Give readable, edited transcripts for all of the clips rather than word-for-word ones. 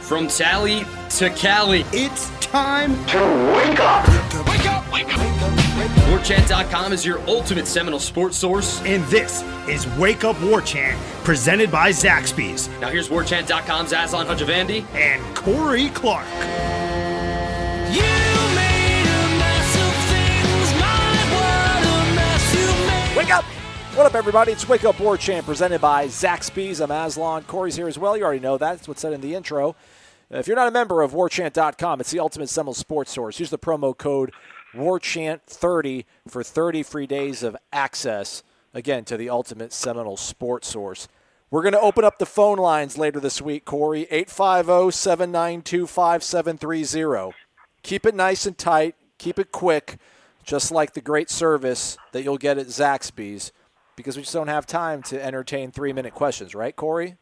From Tally to Cali, It's time to wake up. Wake up! Wake up! WarChant.com is your ultimate Seminole sports source. and this is Wake Up War Chant, presented by Zaxby's Now here's WarChant.com's Aslan Hajavandi. and Corey Clark. Wake up! What up, everybody? It's Wake Up War Chant presented by Zaxby's. I'm Aslan. Corey's here as well. You already know that. It's what's said in the intro. If you're not a member of WarChant.com, it's the ultimate Seminole sports source. Use the promo code WarChant30 for 30 free days of access, again, to the ultimate Seminole sports source. We're going to open up the phone lines later this week, Corey. 850-792-5730. Keep it nice and tight. Keep it quick, just like the great service that you'll get at Zaxby's, because we just don't have time to entertain 3-minute questions, right, Corey?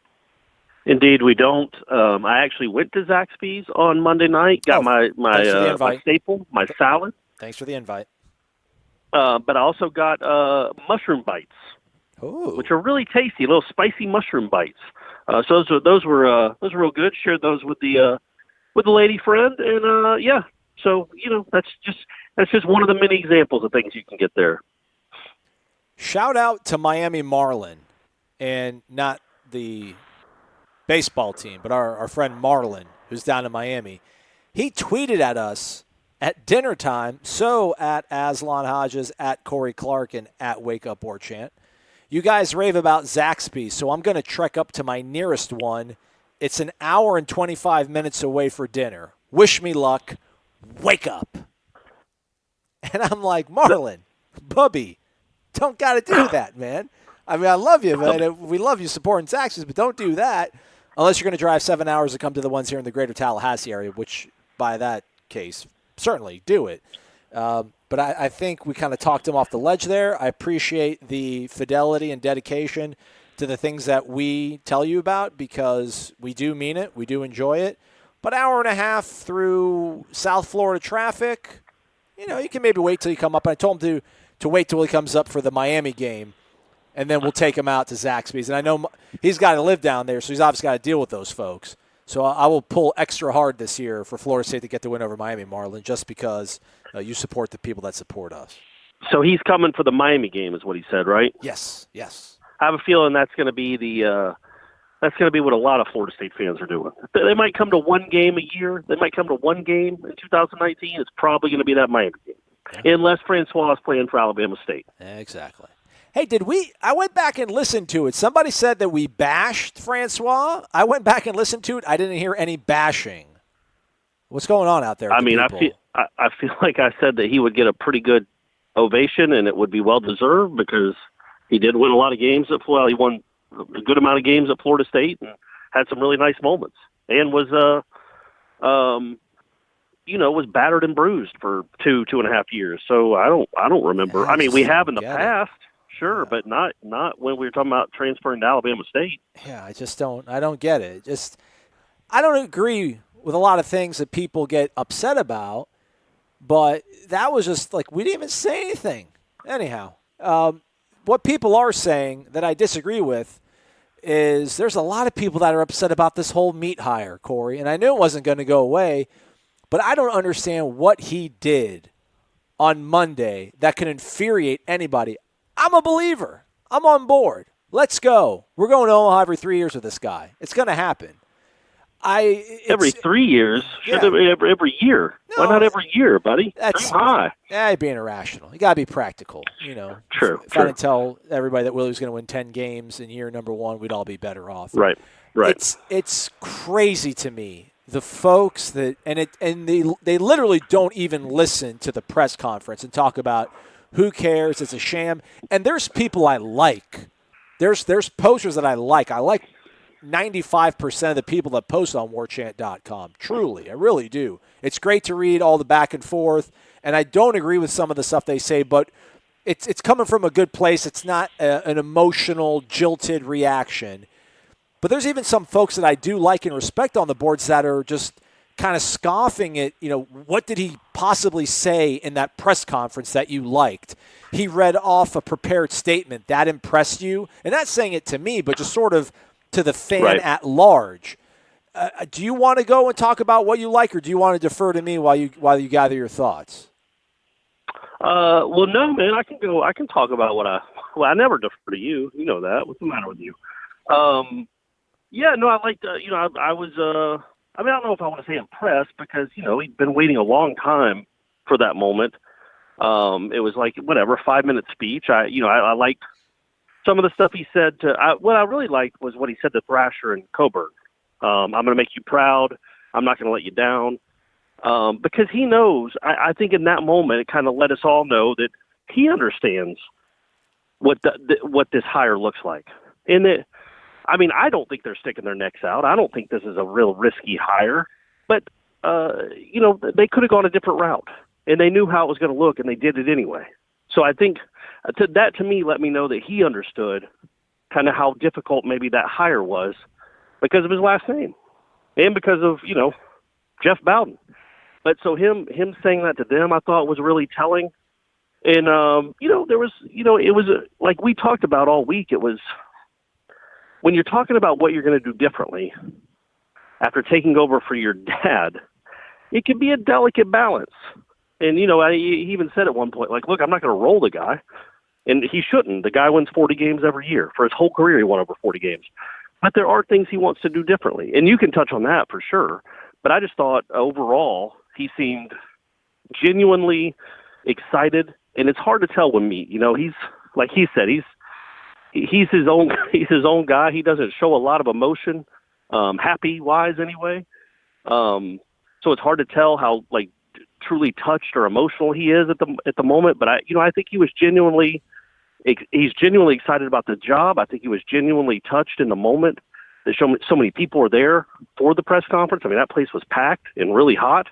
Indeed, we don't. I actually went to Zaxby's on Monday night, got my staple, my salad. Thanks for the invite. But I also got mushroom bites, which are really tasty, little spicy mushroom bites. So those were real good. Shared those with the lady friend, and yeah. So that's just one of the many examples of things you can get there. Shout out to Miami Marlin, and not the baseball team, but our friend Marlin, who's down in Miami. He tweeted at us at dinner time, so at Aslan Hodges, at Corey Clark, and at Wake Up War Chant. You guys rave about Zaxby's, so I'm going to trek up to my nearest one. It's an hour and 25 minutes away for dinner. Wish me luck. Wake up. And I'm like, Marlin, Bubby, don't got to do that, man. I mean, I love you, man. We love you supporting Zaxby's, but don't do that unless you're going to drive 7 hours to come to the ones here in the greater Tallahassee area, which by that case, certainly do it. But I think we kind of talked him off the ledge there. I appreciate the fidelity and dedication to the things that we tell you about, because we do mean it. We do enjoy it. But hour and a half through South Florida traffic, you can maybe wait till you come up. And I told him to wait till he comes up for the Miami game, and then we'll take him out to Zaxby's. And I know he's got to live down there, so he's obviously got to deal with those folks. So I will pull extra hard this year for Florida State to get the win over Miami, Marlin, just because you support the people that support us. So he's coming for the Miami game, is what he said, right? Yes. I have a feeling that's going to be what a lot of Florida State fans are doing. They might come to one game a year. They might come to one game in 2019. It's probably going to be that Miami game, unless Francois is playing for Alabama State. Exactly. Hey, I went back and listened to it. Somebody said that we bashed Francois. I went back and listened to it. I didn't hear any bashing. What's going on out there? I mean, I feel like I said that he would get a pretty good ovation, and it would be well-deserved, because he did win a lot of games at Florida. He won a good amount of games at Florida State and had some really nice moments, and was was battered and bruised for 2.5 years. So I don't remember. I mean, we have in the past, sure, but not when we were talking about transferring to Alabama State. Yeah, I don't get it. I don't agree with a lot of things that people get upset about, but that was just like, we didn't even say anything. Anyhow, what people are saying that I disagree with is there's a lot of people that are upset about this whole meat hire, Corey, and I knew it wasn't going to go away, but I don't understand what he did on Monday that can infuriate anybody. I'm a believer. I'm on board. Let's go. We're going to Omaha every 3 years with this guy. It's going to happen. Every 3 years? Yeah. Every year. No, why not every year, buddy? That's high. Yeah, you're being irrational. You got to be practical. True. If I didn't tell everybody that Willie was going to win 10 games in year number one, we'd all be better off. Right. It's crazy to me. The folks they literally don't even listen to the press conference and talk about who cares, it's a sham. And there's people I like. There's posters that I like. I like 95% of the people that post on warchant.com. Truly, I really do. It's great to read all the back and forth, and I don't agree with some of the stuff they say, but it's coming from a good place. It's not an emotional, jilted reaction. But there's even some folks that I do like and respect on the boards that are just kind of scoffing at, what did he possibly say in that press conference that you liked? He read off a prepared statement. That impressed you? And not saying it to me, but just sort of to the fan at large. Do you want to go and talk about what you like, or do you want to defer to me while you gather your thoughts? Well, no, man. I can go. I can talk about what I. Well, I never defer to you. You know that. What's the matter with you? Yeah, no, I liked. I was. I mean, I don't know if I want to say impressed because he'd been waiting a long time for that moment. It was like 5-minute speech. I liked some of the stuff he said. What I really liked was what he said to Thrasher and Coburn. I'm going to make you proud. I'm not going to let you down. Because he knows, I think in that moment, it kind of let us all know that he understands what this hire looks like. And I don't think they're sticking their necks out. I don't think this is a real risky hire. But, they could have gone a different route. And they knew how it was going to look, and they did it anyway. So I think that to me let me know that he understood kind of how difficult maybe that hire was because of his last name and because of, Jeff Bowden. But so him saying that to them, I thought was really telling. And, there was, it was like we talked about all week. It was when you're talking about what you're going to do differently after taking over for your dad, it can be a delicate balance. And, he even said at one point, like, look, I'm not going to roll the guy. And he shouldn't. The guy wins 40 games every year. For his whole career, he won over 40 games. But there are things he wants to do differently. And you can touch on that for sure. But I just thought overall he seemed genuinely excited. And it's hard to tell when he's like he said, he's his own guy. He doesn't show a lot of emotion, happy-wise anyway. So it's hard to tell how, like, truly touched or emotional he is at the moment. But I think he's genuinely excited about the job. I think he was genuinely touched in the moment that so many people were there for the press conference. I mean, that place was packed and really hot.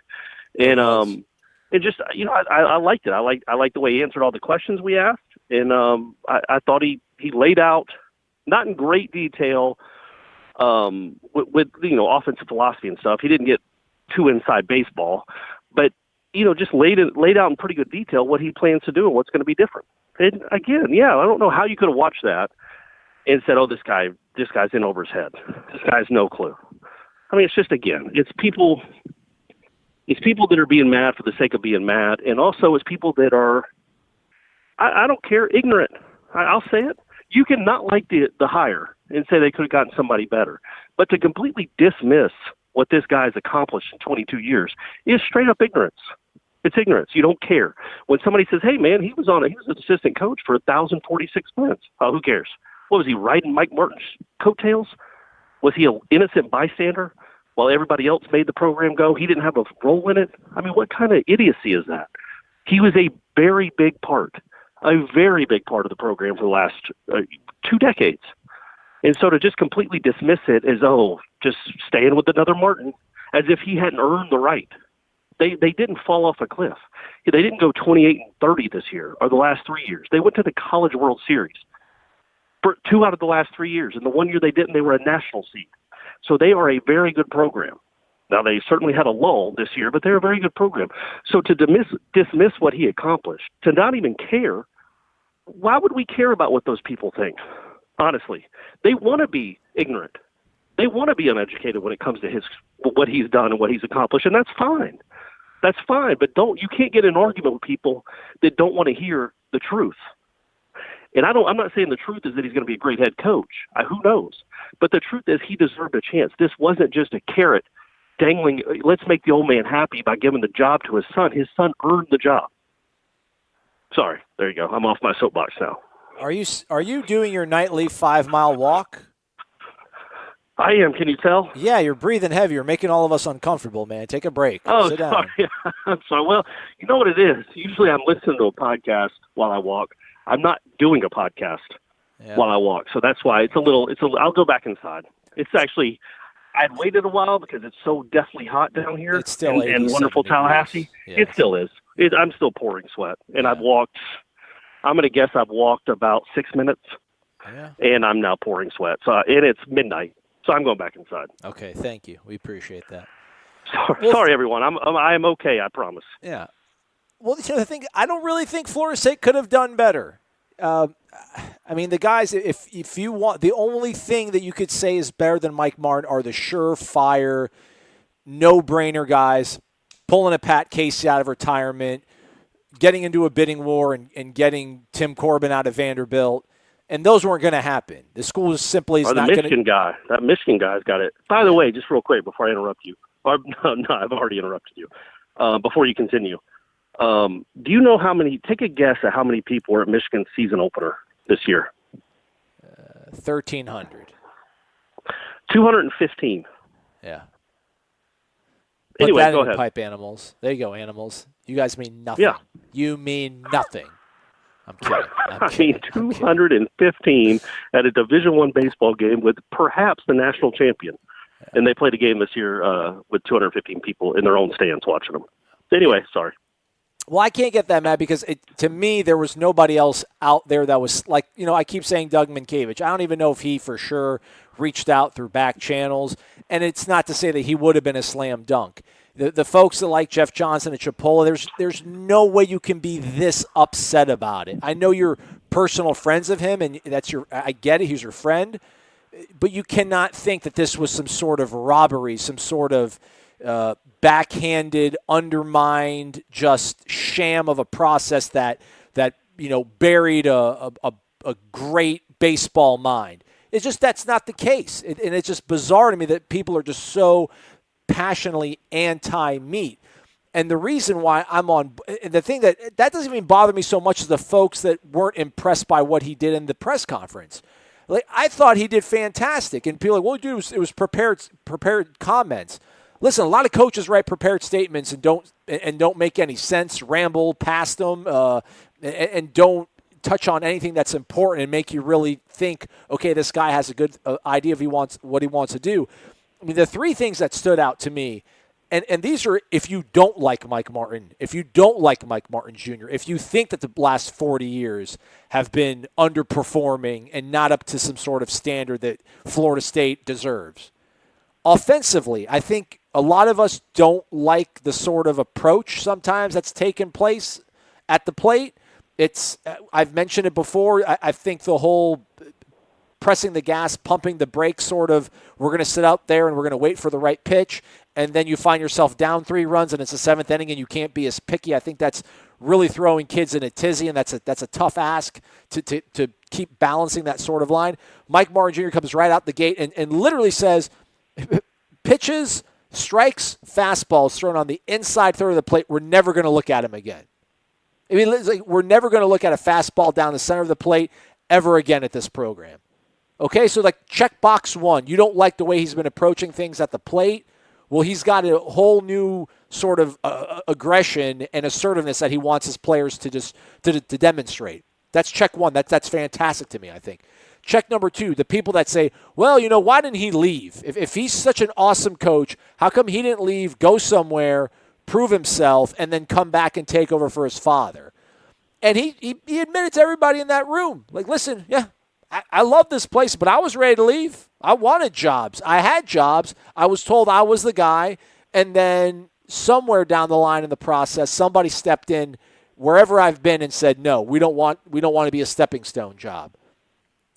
And it just, I liked it. I liked the way he answered all the questions we asked. And I thought he laid out, not in great detail, with offensive philosophy and stuff. He didn't get too inside baseball, but just laid out in pretty good detail what he plans to do and what's going to be different. And again, I don't know how you could have watched that and said, "Oh, this guy's in over his head. This guy has no clue." I mean, it's just, again, it's people that are being mad for the sake of being mad, and also it's people that are, I don't care, ignorant. I'll say it. You can not like the hire and say they could have gotten somebody better, but to completely dismiss what this guy has accomplished in 22 years is straight up ignorance. It's ignorance. You don't care. When somebody says, "Hey, man, he was an assistant coach for 1,046 wins." Oh, who cares? What was he, riding Mike Martin's coattails? Was he an innocent bystander while everybody else made the program go? He didn't have a role in it. I mean, what kind of idiocy is that? He was a very big part of the program for the last 2 decades. And so to just completely dismiss it as, just staying with another Martin, as if he hadn't earned the right. They didn't fall off a cliff. They didn't go 28-30 this year or the last 3 years. They went to the College World Series for 2 out of the last 3 years. And the 1 year they didn't, they were a national seed. So they are a very good program. Now, they certainly had a lull this year, but they're a very good program. So to dismiss what he accomplished, to not even care, why would we care about what those people think? Honestly, they want to be ignorant. They want to be uneducated when it comes to what he's done and what he's accomplished, and that's fine. That's fine, but you can't get in an argument with people that don't want to hear the truth. And I'm not saying the truth is that he's going to be a great head coach. Who knows? But the truth is he deserved a chance. This wasn't just a carrot dangling, let's make the old man happy by giving the job to his son. His son earned the job. Sorry, there you go. I'm off my soapbox now. Are you doing your nightly 5-mile walk? I am. Can you tell? Yeah, you're breathing heavy. You're making all of us uncomfortable, man. Take a break. Oh, sit down. Sorry. I'm sorry. Well, you know what it is? Usually I'm listening to a podcast while I walk. I'm not doing a podcast while I walk. So that's why I'll go back inside. It's actually, I'd waited a while because it's so deathly hot down here. It's still in wonderful Tallahassee. Yeah. It still is. I'm still pouring sweat. And I've walked, I'm going to guess I've walked about 6 minutes. Yeah. And I'm now pouring sweat. So, and it's midnight. So I'm going back inside. Okay, thank you. We appreciate that. Sorry, everyone. I'm okay, I promise. Yeah. Well, the thing, I don't really think Florida State could have done better. I mean, the guys, if you want, the only thing that you could say is better than Mike Martin are the surefire, no-brainer guys, pulling a Pat Casey out of retirement, getting into a bidding war and getting Tim Corbin out of Vanderbilt. And those weren't going to happen. The school is simply not going to. That Michigan guy's got it. By the way, just real quick before I interrupt you. No, I've already interrupted you. Before you continue, do you know how many? Take a guess at how many people were at Michigan's season opener this year. 1,300. 215. Yeah. Anyway, go ahead. Pipe animals. There you go, animals. You guys mean nothing. Yeah. You mean nothing. I'm kidding. I mean, 215 at a Division I baseball game with perhaps the national champion. Yeah. And they played a game this year with 215 people in their own stands watching them. Anyway, sorry. Well, I can't get that mad because, to me, there was nobody else out there that was like, I keep saying Doug Minkiewicz. I don't even know if he for sure reached out through back channels. And it's not to say that he would have been a slam dunk. The folks that like Jeff Johnson and Chipola, there's no way you can be this upset about it. I know you're personal friends of him, and I get it, he's your friend, but you cannot think that this was some sort of robbery, some sort of backhanded, undermined, just sham of a process that buried a great baseball mind. It's just that's not the case, and it's just bizarre to me that people are just so passionately anti-meat. And the reason why I'm on – the thing that doesn't even bother me so much is the folks that weren't impressed by what he did in the press conference. Like, I thought he did fantastic. And people are like, well, dude, it was prepared comments. Listen, a lot of coaches write prepared statements and don't make any sense, ramble past them, and don't touch on anything that's important and make you really think, okay, this guy has a good idea of what he wants to do. I mean, the three things that stood out to me, and these are if you don't like Mike Martin, if you don't like Mike Martin Jr., if you think that the last 40 years have been underperforming and not up to some sort of standard that Florida State deserves. Offensively, I think a lot of us don't like the sort of approach sometimes that's taken place at the plate. I've mentioned it before. I think the whole pressing the gas, pumping the brakes sort of, we're going to sit out there and we're going to wait for the right pitch, and then you find yourself down 3 runs and it's the 7th inning and you can't be as picky. I think that's really throwing kids in a tizzy, and that's a tough ask to keep balancing that sort of line. Mike Martin Jr. comes right out the gate and literally says, pitches, strikes, fastballs thrown on the inside third of the plate, we're never going to look at him again. I mean, it's like we're never going to look at a fastball down the center of the plate ever again at this program. Okay, so like check box 1. You don't like the way he's been approaching things at the plate. Well, he's got a whole new sort of aggression and assertiveness that he wants his players to demonstrate. That's check 1. That's fantastic to me, I think. Check number 2, the people that say, well, why didn't he leave? If he's such an awesome coach, how come he didn't leave, go somewhere, prove himself, and then come back and take over for his father? And he admitted to everybody in that room, like, listen, yeah, I love this place, but I was ready to leave. I wanted jobs. I had jobs. I was told I was the guy. And then somewhere down the line in the process, somebody stepped in wherever I've been and said, no, we don't want to be a stepping stone job.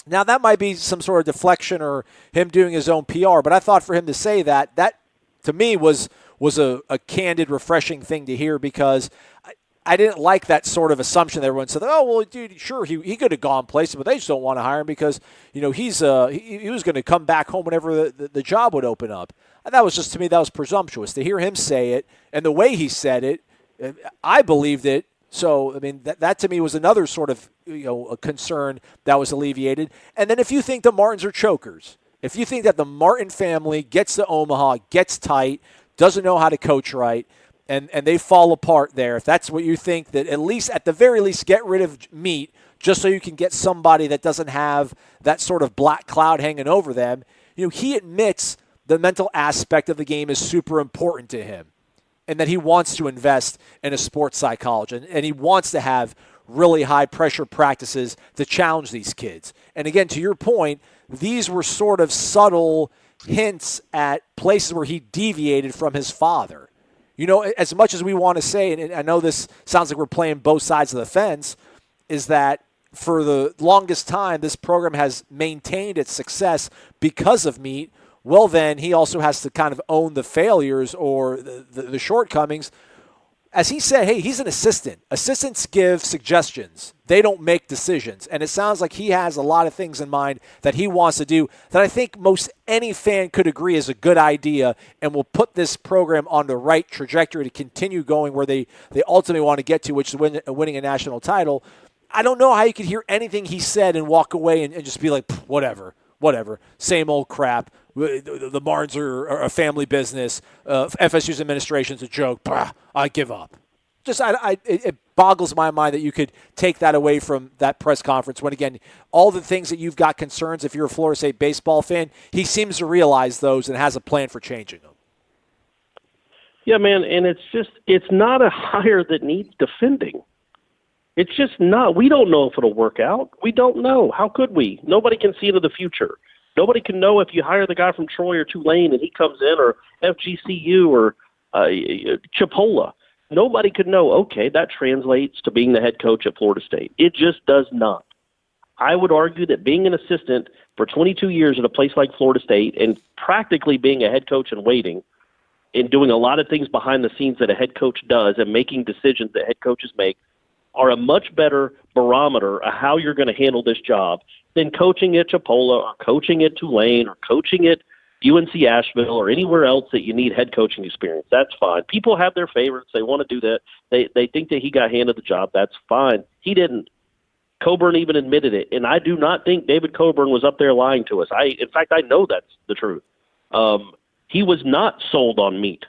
Now, that might be some sort of deflection or him doing his own PR, but I thought for him to say that to me was a candid, refreshing thing to hear, because I didn't like that sort of assumption that everyone said, oh, well, dude, sure, he could have gone places, but they just don't want to hire him because, he was going to come back home whenever the job would open up. And that was just, to me, that was presumptuous. To hear him say it and the way he said it, I believed it. So, I mean, that to me was another sort of, a concern that was alleviated. And then if you think the Martins are chokers, if you think that the Martin family gets to Omaha, gets tight, doesn't know how to coach right, and they fall apart there, if that's what you think, that at the very least, get rid of meat just so you can get somebody that doesn't have that sort of black cloud hanging over them, he admits the mental aspect of the game is super important to him, and that he wants to invest in a sports psychologist, and he wants to have really high-pressure practices to challenge these kids. And again, to your point, these were sort of subtle hints at places where he deviated from his father. As much as we want to say, and I know this sounds like we're playing both sides of the fence, is that for the longest time, this program has maintained its success because of meat. Well, then he also has to kind of own the failures or the shortcomings. As he said, hey, he's an assistant. Assistants give suggestions. They don't make decisions. And it sounds like he has a lot of things in mind that he wants to do that I think most any fan could agree is a good idea and will put this program on the right trajectory to continue going where they ultimately want to get to, which is winning a national title. I don't know how you could hear anything he said and walk away and just be like, whatever, same old crap. The Marnes are a family business. FSU's administration's a joke. I give up. It boggles my mind that you could take that away from that press conference when, again, all the things that you've got concerns, if you're a Florida State baseball fan, he seems to realize those and has a plan for changing them. Yeah, man, and it's not a hire that needs defending. It's just not. We don't know if it'll work out. We don't know. How could we? Nobody can see into the future. Nobody can know if you hire the guy from Troy or Tulane and he comes in, or FGCU or Chipola. Nobody could know, okay, that translates to being the head coach at Florida State. It just does not. I would argue that being an assistant for 22 years at a place like Florida State and practically being a head coach in waiting and doing a lot of things behind the scenes that a head coach does and making decisions that head coaches make are a much better barometer of how you're going to handle this job than coaching at Chipola or coaching at Tulane or coaching at UNC Asheville or anywhere else that you need head coaching experience. That's fine. People have their favorites. They want to do that. They think that he got handed the job. That's fine. He didn't. Coburn even admitted it, and I do not think David Coburn was up there lying to us. In fact, I know that's the truth. He was not sold on meat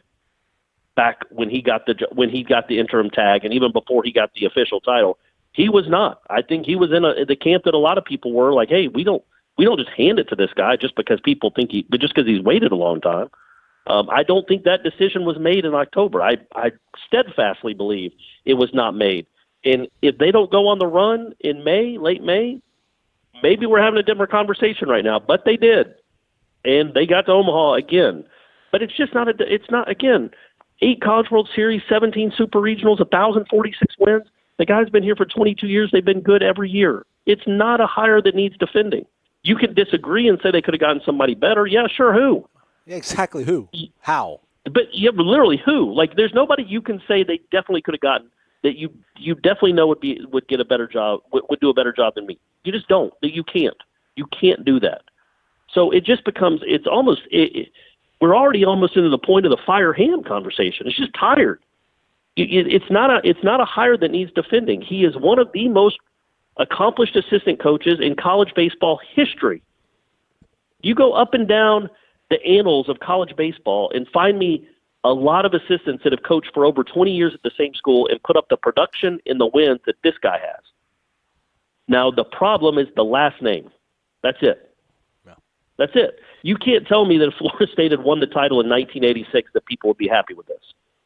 back when he got the interim tag, and even before he got the official title. He was not. I think he was in the camp that a lot of people were like, hey, we don't just hand it to this guy just because people think but just because he's waited a long time. I don't think that decision was made in October. I steadfastly believe it was not made. And if they don't go on the run in May, late May, maybe we're having a different conversation right now. But they did, and they got to Omaha again. But it's just not. It's not again. 8 College World Series, 17 Super Regionals, 1,046 wins. The guy's been here for 22 years. They've been good every year. It's not a hire that needs defending. You can disagree and say they could have gotten somebody better. Yeah, sure. Who? Yeah, exactly. Who? How? But yeah, literally who? Like, there's nobody you can say they definitely could have gotten that you definitely know would get a better job, would do a better job than me. You just don't. You can't. You can't do that. So it just becomes. It's almost. We're already almost into the point of the fire Ham conversation. It's just tired. It's not a hire that needs defending. He is one of the most accomplished assistant coaches in college baseball history. You go up and down the annals of college baseball and find me a lot of assistants that have coached for over 20 years at the same school and put up the production and the wins that this guy has. Now, the problem is the last name. That's it. Yeah. That's it. You can't tell me that if Florida State had won the title in 1986 that people would be happy with this.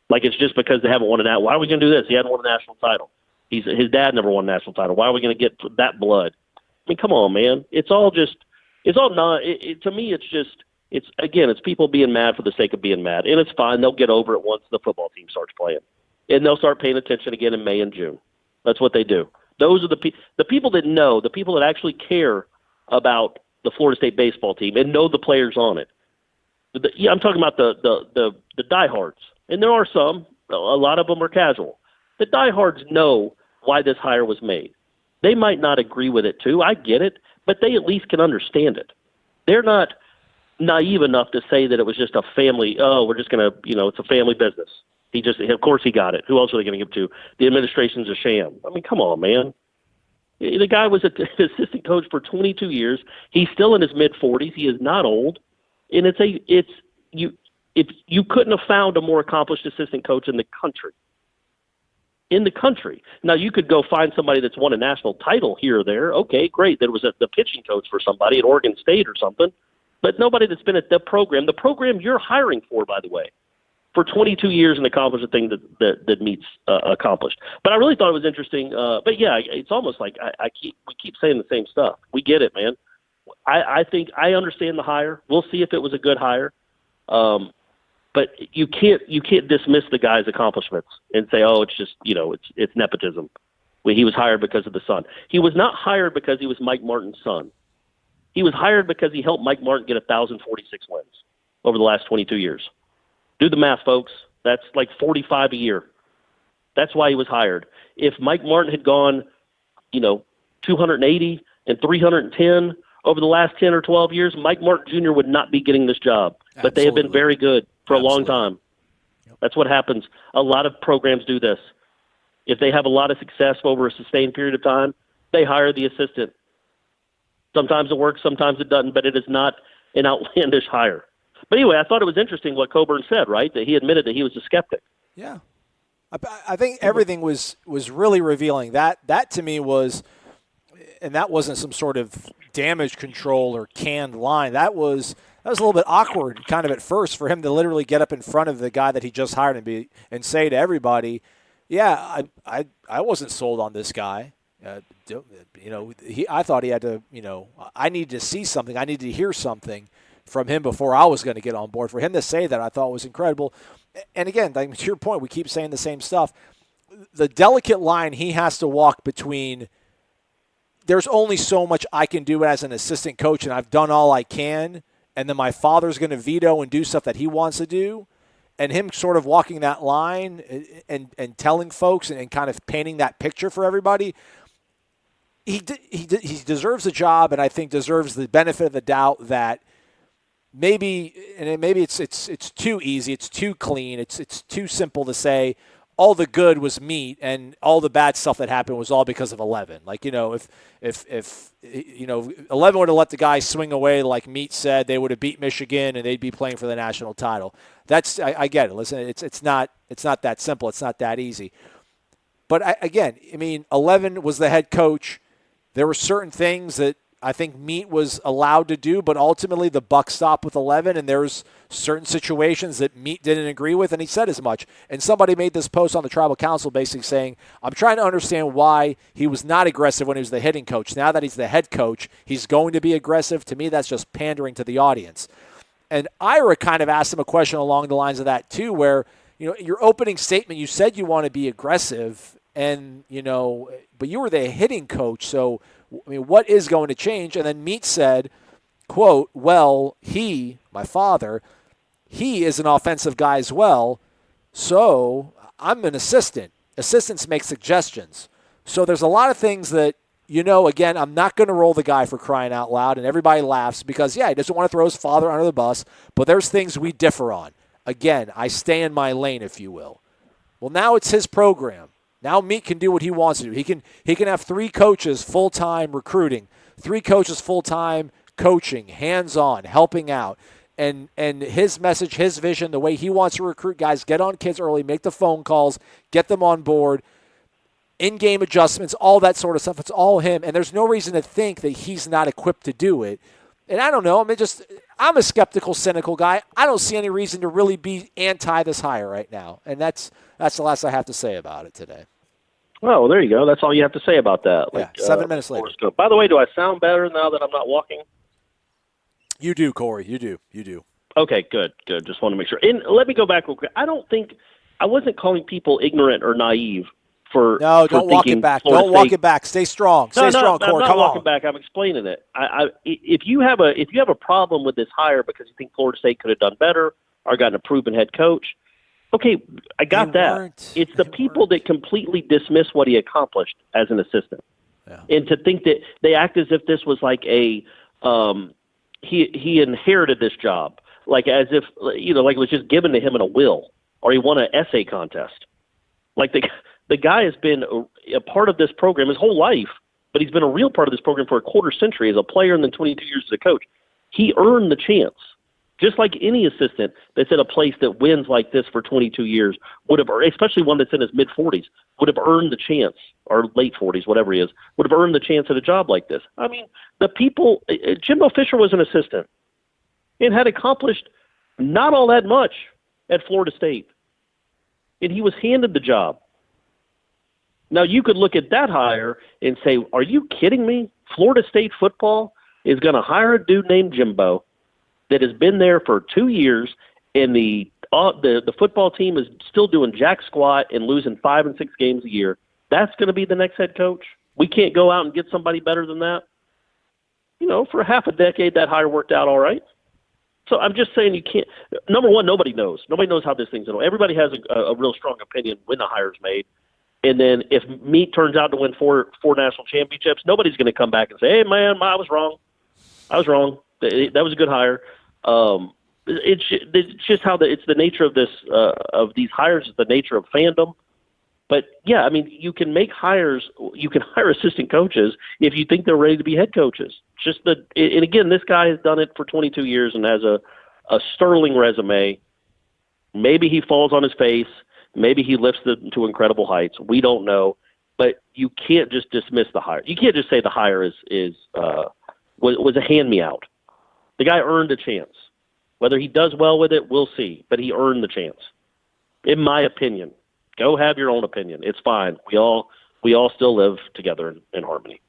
Like, it's just because they haven't won a national. Why are we going to do this? He hadn't won a national title. His dad never won a national title. Why are we going to get that blood? I mean, come on, man. It's all not. To me, it's people being mad for the sake of being mad, and it's fine. They'll get over it once the football team starts playing, and they'll start paying attention again in May and June. That's what they do. Those are the people that know, the people that actually care about the Florida State baseball team and know the players on it. I'm talking about the diehards, and there are some. A lot of them are casual. The diehards know why this hire was made. They might not agree with it too. I get it, but they at least can understand it. They're not naive enough to say that it was just a family. Oh, we're just going to, it's a family business. Of course he got it. Who else are they going to give to? The administration's a sham. I mean, come on, man. The guy was an assistant coach for 22 years. He's still in his mid-40s. He is not old. And if you couldn't have found a more accomplished assistant coach in the country. Now, you could go find somebody that's won a national title here or there. Okay, great. That was the pitching coach for somebody at Oregon State or something. But nobody that's been at the program you're hiring for, by the way, for 22 years and accomplished a thing that meets accomplished. But I really thought it was interesting. But yeah, it's almost like we keep saying the same stuff. We get it, man. I think I understand the hire. We'll see if it was a good hire. But you can't dismiss the guy's accomplishments and say, oh, it's just, it's nepotism. when he was hired because of the son. He was not hired because he was Mike Martin's son. He was hired because he helped Mike Martin get 1,046 wins over the last 22 years. Do the math, folks. That's like 45 a year. That's why he was hired. If Mike Martin had gone, 280 and 310 over the last 10 or 12 years, Mike Martin Jr. would not be getting this job. But they have been very good for a long time. That's what happens. A lot of programs do this. If they have a lot of success over a sustained period of time, they hire the assistant. Sometimes it works, sometimes it doesn't, but it is not an outlandish hire. But anyway, I thought it was interesting what Coburn said, right? That he admitted that he was a skeptic. Yeah. I think everything was really revealing. That to me was, and that wasn't some sort of damage control or canned line. That was a little bit awkward kind of at first for him to literally get up in front of the guy that he just hired and say to everybody, yeah, I wasn't sold on this guy. I thought he had to, I needed to see something. I needed to hear something from him before I was going to get on board. For him to say that, I thought was incredible. And again, to your point, we keep saying the same stuff. The delicate line he has to walk between there's only so much I can do as an assistant coach, and I've done all I can, and then my father's going to veto and do stuff that he wants to do, and him sort of walking that line and telling folks and kind of painting that picture for everybody. He deserves a job, and I think deserves the benefit of the doubt that maybe it's too easy, it's too clean, it's too simple to say all the good was meat and all the bad stuff that happened was all because of 11. Like, if 11 would have let the guy swing away like Meat said, they would have beat Michigan and they'd be playing for the national title. I get it. Listen, it's not that simple. It's not that easy. But 11 was the head coach. There were certain things that I think Meat was allowed to do, but ultimately the buck stopped with 11, and there's certain situations that Meat didn't agree with, and he said as much. And somebody made this post on the Tribal Council basically saying, I'm trying to understand why he was not aggressive when he was the hitting coach. Now that he's the head coach, he's going to be aggressive. To me, that's just pandering to the audience. And Ira kind of asked him a question along the lines of that too, where, your opening statement, you said you want to be aggressive, and, but you were the hitting coach, so what is going to change? And then Meat said, quote, well, my father, he is an offensive guy as well, so I'm an assistant. Assistants make suggestions. So there's a lot of things that, again, I'm not going to roll the guy for crying out loud, and everybody laughs because, he doesn't want to throw his father under the bus, but there's things we differ on. Again, I stay in my lane, if you will. Well, now it's his program. Now Meat can do what he wants to do. He can have 3 coaches full-time recruiting, 3 coaches full-time coaching, hands-on, helping out. And his message, his vision, the way he wants to recruit guys, get on kids early, make the phone calls, get them on board, in-game adjustments, all that sort of stuff. It's all him. And there's no reason to think that he's not equipped to do it. And I don't know. I'm a skeptical, cynical guy. I don't see any reason to really be anti this hire right now. And that's the last I have to say about it today. Oh, well, there you go. That's all you have to say about that. 7 minutes later. By the way, do I sound better now that I'm not walking? You do, Corey. You do. Okay, good. Just want to make sure. And let me go back real quick. I wasn't calling people ignorant or naive for don't walk it back. Don't walk it back. Stay strong. Stay strong, Corey. I'm not walking back. I'm explaining it. If you have a problem with this hire because you think Florida State could have done better or gotten a proven head coach, okay, I got that. It's the people that completely dismiss what he accomplished as an assistant, and to think that they act as if this was like he inherited this job, like as if like it was just given to him in a will, or he won an essay contest. Like the guy has been a part of this program his whole life, but he's been a real part of this program for a quarter century as a player and then 22 years as a coach. He earned the chance. Just like any assistant that's at a place that wins like this for 22 years would have, especially one that's in his mid-40s, would have earned the chance, or late 40s, whatever he is, would have earned the chance at a job like this. I mean, Jimbo Fisher was an assistant and had accomplished not all that much at Florida State, and he was handed the job. Now, you could look at that hire and say, are you kidding me? Florida State football is going to hire a dude named Jimbo that has been there for 2 years, and the football team is still doing jack squat and losing 5 and 6 games a year. that's going to be the next head coach. We can't go out and get somebody better than that. For half a decade, that hire worked out all right. So I'm just saying you can't – number one, nobody knows. Nobody knows how this thing's going to – everybody has a real strong opinion when the hire's made. And then if Meat turns out to win four national championships, nobody's going to come back and say, hey, man, I was wrong. That was a good hire. It's just how it's the nature of this of these hires, is the nature of fandom. But, yeah, I mean, you can make hires – you can hire assistant coaches if you think they're ready to be head coaches. And again, this guy has done it for 22 years and has a sterling resume. Maybe he falls on his face. Maybe he lifts them to incredible heights. We don't know. But you can't just dismiss the hire. You can't just say the hire was a hand-me-out. The guy earned a chance. Whether he does well with it, we'll see. But he earned the chance, in my opinion. Go have your own opinion. It's fine. We all still live together in harmony.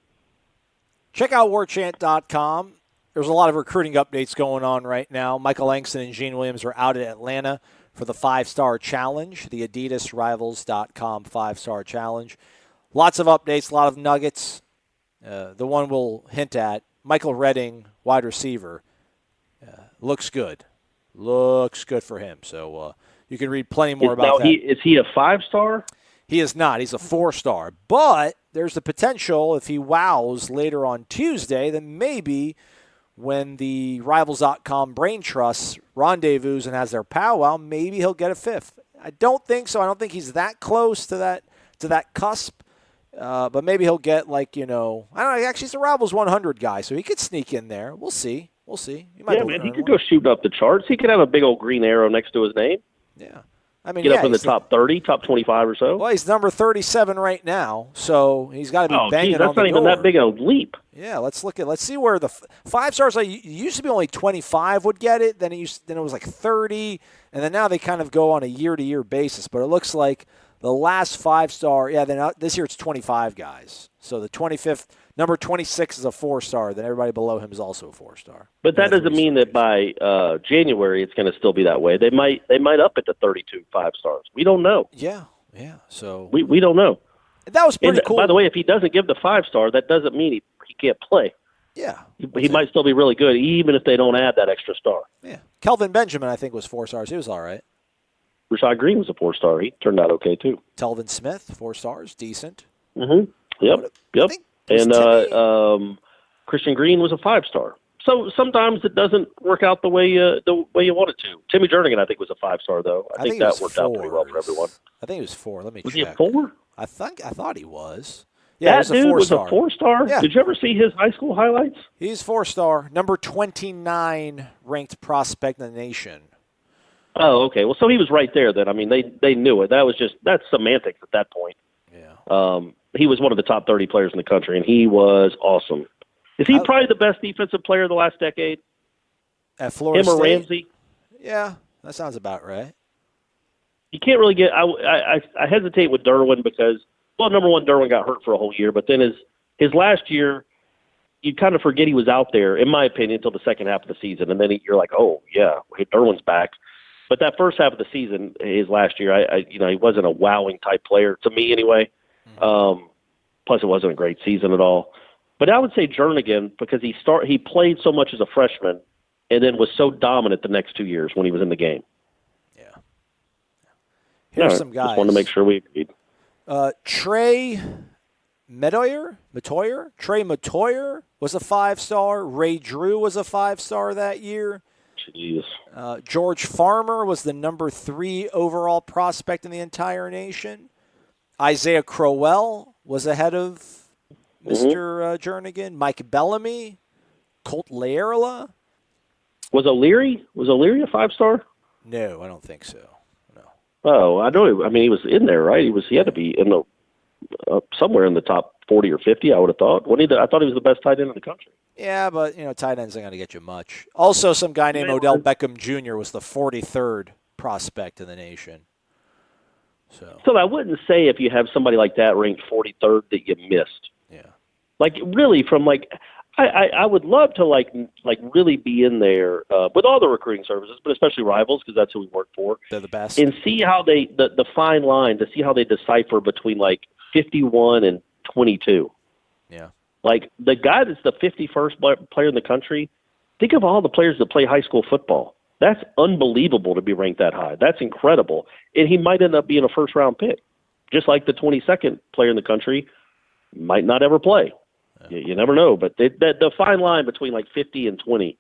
Check out warchant.com. There's a lot of recruiting updates going on right now. Michael Langston and Gene Williams are out at Atlanta for the 5-Star Challenge, the AdidasRivals.com 5-Star Challenge. Lots of updates, a lot of nuggets. The one we'll hint at, Michael Redding, wide receiver, looks good. Looks good for him. So you can read plenty more about that. Is he a 5-star? He is not. He's a 4-star. But there's the potential, if he wows later on Tuesday, then maybe when the Rivals.com Brain Trust rendezvous and has their powwow, maybe he'll get a 5th. I don't think so. I don't think he's that close to that cusp. But maybe he'll get I don't know. Actually, he's a Rivals 100 guy, so he could sneak in there. We'll see. He could go shooting up the charts. He could have a big old green arrow next to his name. Yeah. I mean, get up in the top 30, top 25 or so. Well, he's number 37 right now, so he's got to be banging on the door. That's not even that big a leap. Yeah, let's see where the 5-stars. It used to be only 25 would get it. Then it was like 30, and then now they kind of go on a year-to-year basis. But it looks like the last 5-star. Yeah, then this year it's 25 guys. So the 25th. Number 26 is a 4-star. Then everybody below him is also a 4-star. But that doesn't mean that by January it's going to still be that way. They might up it to 32 5-stars. We don't know. Yeah. So we don't know. That was pretty cool. By the way, if he doesn't give the 5-star, that doesn't mean he can't play. Yeah. He might still be really good, even if they don't add that extra star. Yeah. Kelvin Benjamin, I think, was 4 stars. He was all right. Rashad Green was a 4-star. He turned out okay too. Telvin Smith, 4 stars, decent. Mm-hmm. Yep. And Christian Green was a 5-star. So sometimes it doesn't work out the way you want it to. Timmy Jernigan, I think, was a 5-star though. I think that worked out pretty well for everyone. I think he was 4. Let me check. Was he a 4? I thought he was. Yeah, that dude was a 4-star. Yeah. Did you ever see his high school highlights? He's 4-star, number 29 ranked prospect in the nation. Oh, okay. Well, so he was right there then. I mean, they knew it. That's semantics at that point. Yeah. He was one of the top 30 players in the country, and he was awesome. Is he probably the best defensive player of the last decade? At Florida State? Him or Ramsey? Yeah, that sounds about right. You can't really get I hesitate with Derwin because, well, number one, Derwin got hurt for a whole year, but then his last year, you kind of forget he was out there, in my opinion, until the second half of the season, and then you're like, oh, yeah, Derwin's back. But that first half of the season, his last year, he wasn't a wowing type player, to me anyway. Plus, it wasn't a great season at all. But I would say Jernigan because he played so much as a freshman and then was so dominant the next 2 years when he was in the game. Yeah. Here's some guys. Just wanted to make sure we agreed. Trey Metoyer was a 5-star. Ray Drew was a 5-star that year. Jeez. George Farmer was the number 3 overall prospect in the entire nation. Isaiah Crowell was ahead of Mr. Jernigan. Mike Bellamy, Colt Laerla. Was O'Leary a 5-star? No, I don't think so. No. Oh, I know. I mean, he was in there, right? He had to be in the somewhere in the top 40 or 50. I would have thought. I thought he was the best tight end in the country. Yeah, but tight ends ain't going to get you much. Also, some guy named Odell Beckham Jr. was the 43rd prospect in the nation. So I wouldn't say if you have somebody like that ranked 43rd that you missed. Yeah. Like really from I would love to like really be in there with all the recruiting services, but especially Rivals because that's who we work for. They're the best. And see how the fine line to see how they decipher between like 51-22. Yeah. Like, the guy that's the 51st player in the country, think of all the players that play high school football. That's unbelievable to be ranked that high. That's incredible. And he might end up being a first-round pick, just like the 22nd player in the country might not ever play. Yeah. You never know. But the fine line between like 50 and 20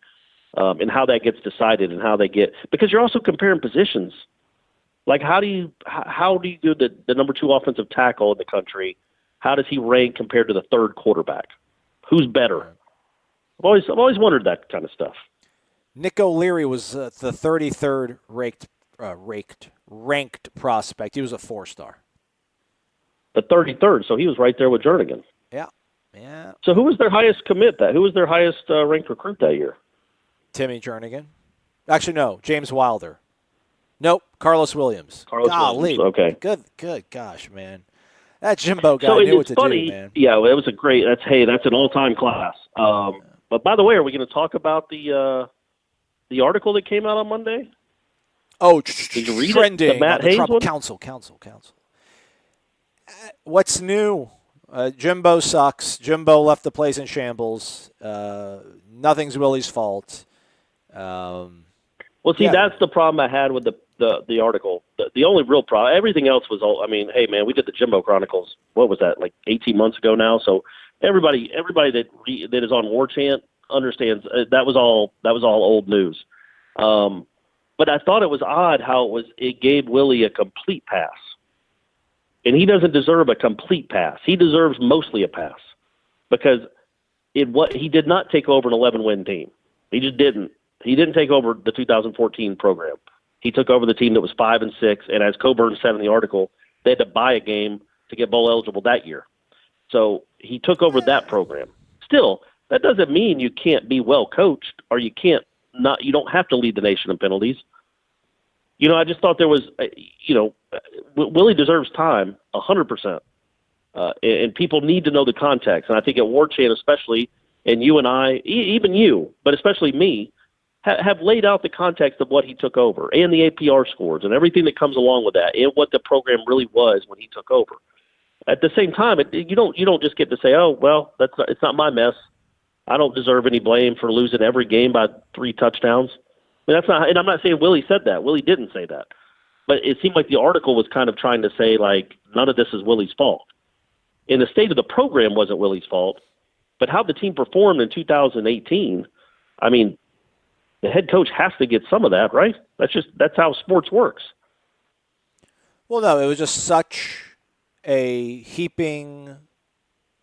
and how that gets decided and how they get – because you're also comparing positions. Like, how do you do the number 2 offensive tackle in the country? How does he rank compared to the 3rd quarterback? Who's better? I've always wondered that kind of stuff. Nick O'Leary was the 33rd ranked prospect. He was a 4-star. The 33rd, so he was right there with Jernigan. Yeah. So who was their highest commit? Who was their highest ranked recruit that year? Timmy Jernigan. Actually, no, James Wilder. Nope, Carlos Williams. Williams. Okay. Good. Gosh, man. That Jimbo guy knew what to do, man. Yeah, it was a great. That's an all-time class. But by the way, are we going to talk about the article that came out on Monday? Oh, did you read trending. it? The Matt Hayes one? Council. What's new? Jimbo sucks. Jimbo left the place in shambles. Nothing's Willie's fault. Well, see, that's the problem I had with the article. The only real problem, everything else was all. I mean, hey, man, we did the Jimbo Chronicles. What was that, like 18 months ago now? So everybody that is on War Chant understands that was all old news. But I thought it was odd how it gave Willie a complete pass. And he doesn't deserve a complete pass. He deserves mostly a pass because he did not take over an 11-win team. He just didn't. He didn't take over the 2014 program. He took over the team that was 5-6, and as Coburn said in the article, they had to buy a game to get bowl eligible that year. So he took over that program. Still, that doesn't mean you can't be well coached or you don't have to lead the nation in penalties. I just thought there was, Willie deserves time, 100%. And people need to know the context. And I think at War Chant especially, and you and I, even you, but especially me, have laid out the context of what he took over and the APR scores and everything that comes along with that and what the program really was when he took over. At the same time, you don't just get to say, oh, well, it's not my mess. I don't deserve any blame for losing every game by 3 touchdowns. I mean, that's not, and I'm not saying Willie said that. Willie didn't say that. But it seemed like the article was kind of trying to say, like, none of this is Willie's fault. And the state of the program wasn't Willie's fault. But how the team performed in 2018, I mean, the head coach has to get some of that, right? That's how sports works. Well, no, it was just such a heaping,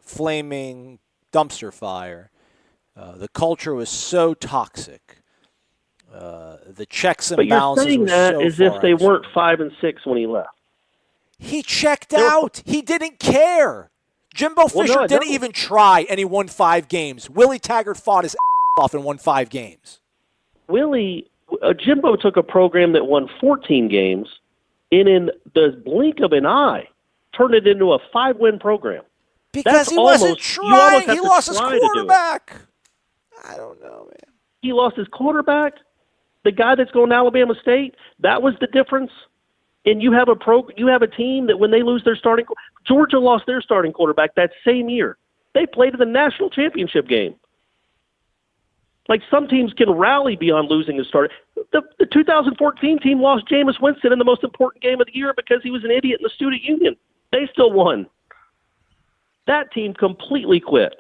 flaming dumpster fire. The culture was so toxic. The checks and balances were so far. But you're saying that as if they weren't 5-6 when he left. He checked out. He didn't care. Jimbo Fisher didn't even try, and he won 5 games. Willie Taggart fought his off and won 5 games. Jimbo took a program that won 14 games, and in the blink of an eye, turned it into a 5-win program. Because he wasn't trying. He lost his quarterback. I don't know, man. He lost his quarterback? The guy that's going to Alabama State? That was the difference? And you have a team that when they lose their starting – Georgia lost their starting quarterback that same year. They played in the national championship game. Like, some teams can rally beyond losing a starter. The 2014 team lost Jameis Winston in the most important game of the year because he was an idiot in the student union. They still won. That team completely quit.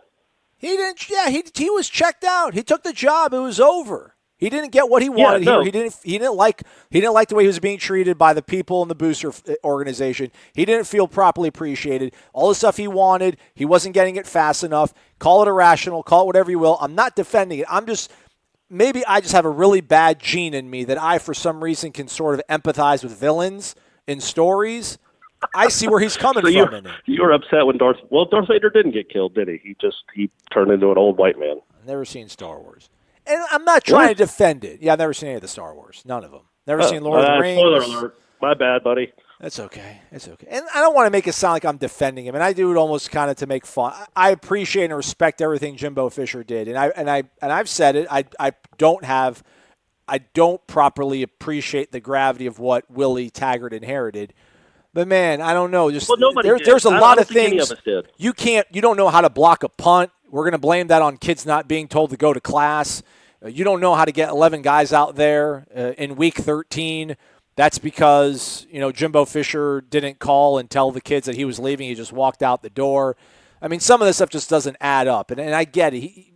He didn't. Yeah, he was checked out. He took the job. It was over. He didn't get what he wanted here. He didn't like the way he was being treated by the people in the booster organization. He didn't feel properly appreciated. All the stuff he wanted, he wasn't getting it fast enough. Call it irrational, call it whatever you will. I'm not defending it. Maybe I just have a really bad gene in me that I, for some reason, can sort of empathize with villains in stories. I see where he's coming from in it. You were upset when Darth Vader didn't get killed, did he? He turned into an old white man. I've never seen Star Wars. And I'm not trying to defend it. Yeah, I've never seen any of the Star Wars. None of them. Never seen Lord of the Rings. Spoiler alert. My bad, buddy. It's okay. And I don't want to make it sound like I'm defending him, and I do it almost kind of to make fun. I appreciate and respect everything Jimbo Fisher did, and I've said it. I don't properly appreciate the gravity of what Willie Taggart inherited. But man, I don't know. Just nobody did. There's a lot of think things any of us did. You don't know how to block a punt. We're going to blame that on kids not being told to go to class. You don't know how to get 11 guys out there in week 13. That's because, Jimbo Fisher didn't call and tell the kids that he was leaving. He just walked out the door. I mean, some of this stuff just doesn't add up. And I get it.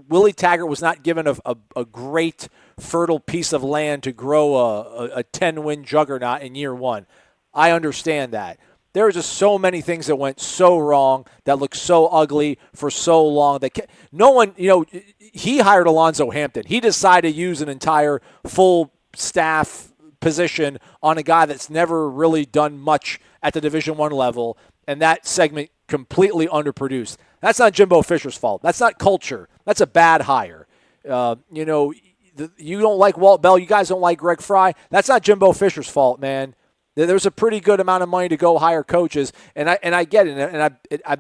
Willie Taggart was not given a great, fertile piece of land to grow a 10-win juggernaut in year one. I understand that. There were just so many things that went so wrong, that looked so ugly for so long. No one, he hired Alonzo Hampton. He decided to use an entire full staff position on a guy that's never really done much at the Division I level, and that segment completely underproduced. That's not Jimbo Fisher's fault. That's not culture. That's a bad hire. You don't like Walt Bell. You guys don't like Greg Fry. That's not Jimbo Fisher's fault, man. There's a pretty good amount of money to go hire coaches, and I get it, and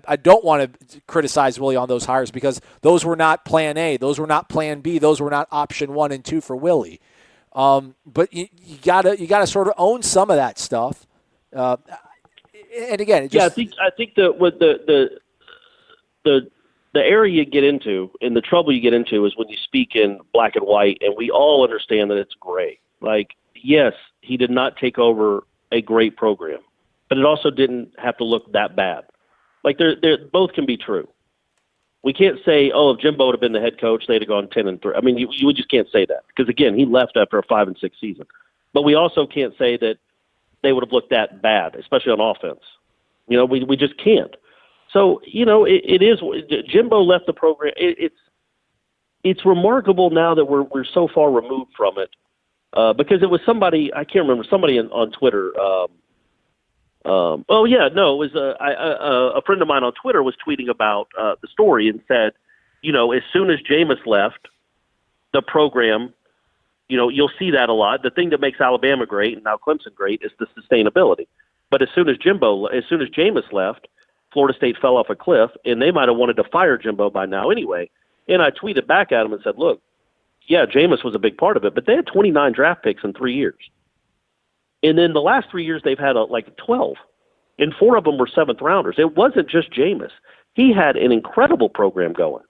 I don't want to criticize Willie on those hires because those were not Plan A, those were not Plan B, those were not Option 1 and 2 for Willie. But you gotta sort of own some of that stuff. And again, I think the area you get into and the trouble you get into is when you speak in black and white, and we all understand that it's gray. Like, yes, he did not take over a great program, but it also didn't have to look that bad. Like, they're both can be true. We can't say, if Jimbo would have been the head coach, they'd have gone 10-3. I mean, you just can't say that because, again, he left after a 5-6 season. But we also can't say that they would have looked that bad, especially on offense. We just can't. So, it is Jimbo left the program. It's remarkable now that we're so far removed from it. Because it was somebody, I can't remember, somebody on Twitter. It was a friend of mine on Twitter was tweeting about the story and said, as soon as Jameis left the program, you'll see that a lot. The thing that makes Alabama great and now Clemson great is the sustainability. But as soon as Jameis left, Florida State fell off a cliff, and they might have wanted to fire Jimbo by now anyway. And I tweeted back at him and said, look, yeah, Jameis was a big part of it, but they had 29 draft picks in 3 years. And then the last 3 years, they've had 12, and 4 of them were seventh-rounders. It wasn't just Jameis. He had an incredible program going.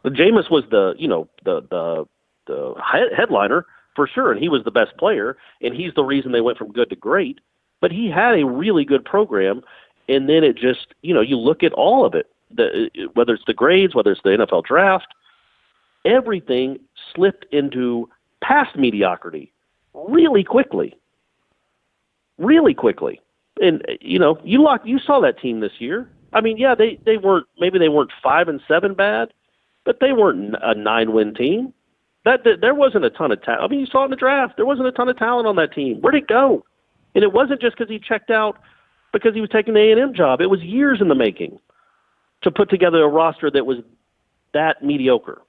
Jameis was the headliner for sure, and he was the best player, and he's the reason they went from good to great. But he had a really good program, and then it just, you look at all of it, whether it's the grades, whether it's the NFL draft, everything slipped into past mediocrity really quickly. Really quickly. And, you saw that team this year. I mean, yeah, they weren't 5-7 bad, but they weren't a 9-win team. There wasn't a ton of talent. I mean, you saw it in the draft. There wasn't a ton of talent on that team. Where'd it go? And it wasn't just because he checked out because he was taking the A&M job. It was years in the making to put together a roster that was that mediocre.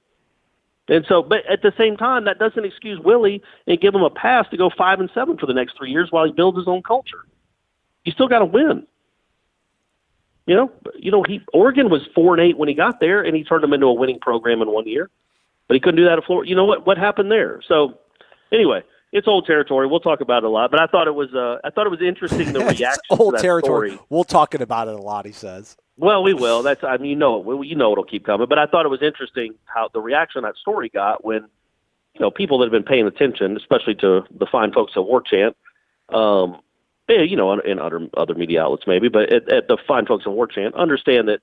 And so, but at the same time, that doesn't excuse Willie and give him a pass to go 5-7 for the next 3 years while he builds his own culture. You still got to win. Oregon was 4-8 when he got there, and he turned them into a winning program in 1 year. But he couldn't do that at Florida. You know what happened there? So, anyway, it's old territory. We'll talk about it a lot. But I thought it was interesting the reaction. Old to that territory. Story. We'll talk about it a lot. He says. Well, we will. It'll keep coming. But I thought it was interesting how the reaction that story got when, people that have been paying attention, especially to the fine folks at War Chant, in other media outlets maybe, but at the fine folks at War Chant, understand that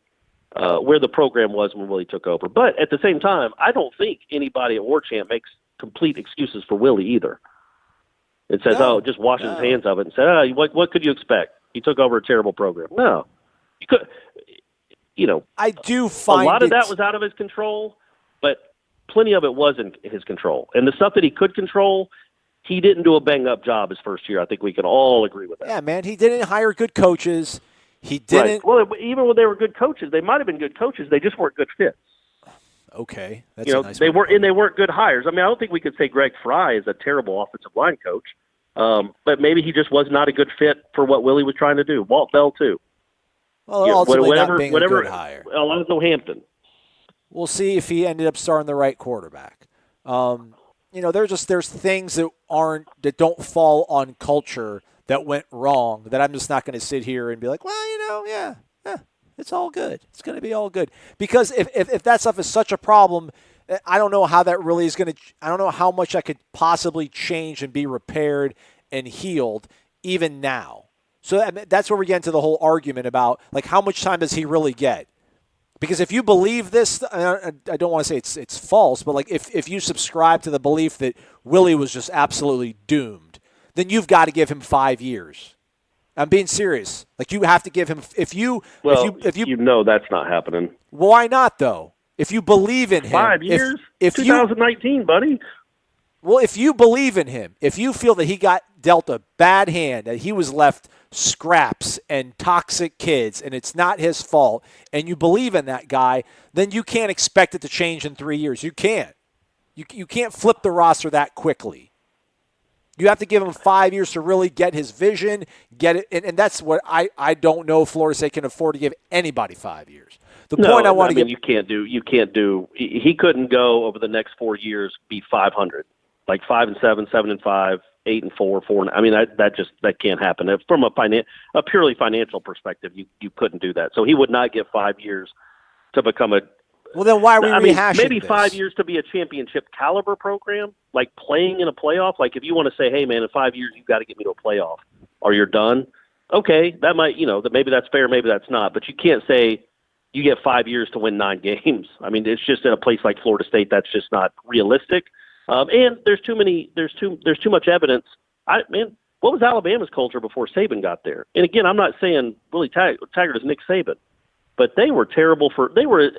where the program was when Willie took over. But at the same time, I don't think anybody at War Chant makes complete excuses for Willie either. It says, just washes his hands of it and said, what could you expect? He took over a terrible program. No. You could, I do find a lot of that was out of his control, but plenty of it was in his control. And the stuff that he could control, he didn't do a bang-up job his first year. I think we can all agree with that. Yeah, man, he didn't hire good coaches. He didn't. Right. Well, even when they were good coaches, they might have been good coaches. They just weren't good fits. Okay, that's a nice they weren't good hires. I mean, I don't think we could say Greg Fry is a terrible offensive line coach, but maybe he just was not a good fit for what Willie was trying to do. Walt Bell too. Well, ultimately not being a good hire. Alonzo Hampton. We'll see if he ended up starting the right quarterback. There's things that don't fall on culture that went wrong that I'm just not going to sit here and be like, well, yeah, it's all good. It's going to be all good. Because if that stuff is such a problem, I don't know how that really is going to – I don't know how much I could possibly change and be repaired and healed even now. So that's where we get into the whole argument about, like, how much time does he really get? Because if you believe this, I don't want to say it's false, but, like, if you subscribe to the belief that Willie was just absolutely doomed, then you've got to give him 5 years. I'm being serious. Like, you have to give him – if you that's not happening. Why not, though? If you believe in him. 5 years? If 2019, buddy. Well, if you believe in him, if you feel that he got dealt a bad hand, that he was left scraps and toxic kids, and it's not his fault, and you believe in that guy, then you can't expect it to change in 3 years. You can't. You can't flip the roster that quickly. You have to give him 5 years to really get his vision, get it, and that's what I don't know if Florida State can afford to give anybody 5 years. You can't do. He couldn't go over the next 4 years be 500, like 5-7, 7-5, 8-4, 4. I mean, that can't happen. From a purely financial perspective, you couldn't do that. So he would not get 5 years to become a. Well, then why are we rehashing maybe this? 5 years to be a championship caliber program, like playing in a playoff. Like if you want to say, hey man, in 5 years you've got to get me to a playoff, or you're done. Okay, that might maybe that's fair, maybe that's not. But you can't say you get 5 years to win 9 games. I mean, it's just in a place like Florida State that's just not realistic. And there's too much evidence. What was Alabama's culture before Saban got there? And again, I'm not saying Willie Taggart is Nick Saban, but they were terrible they were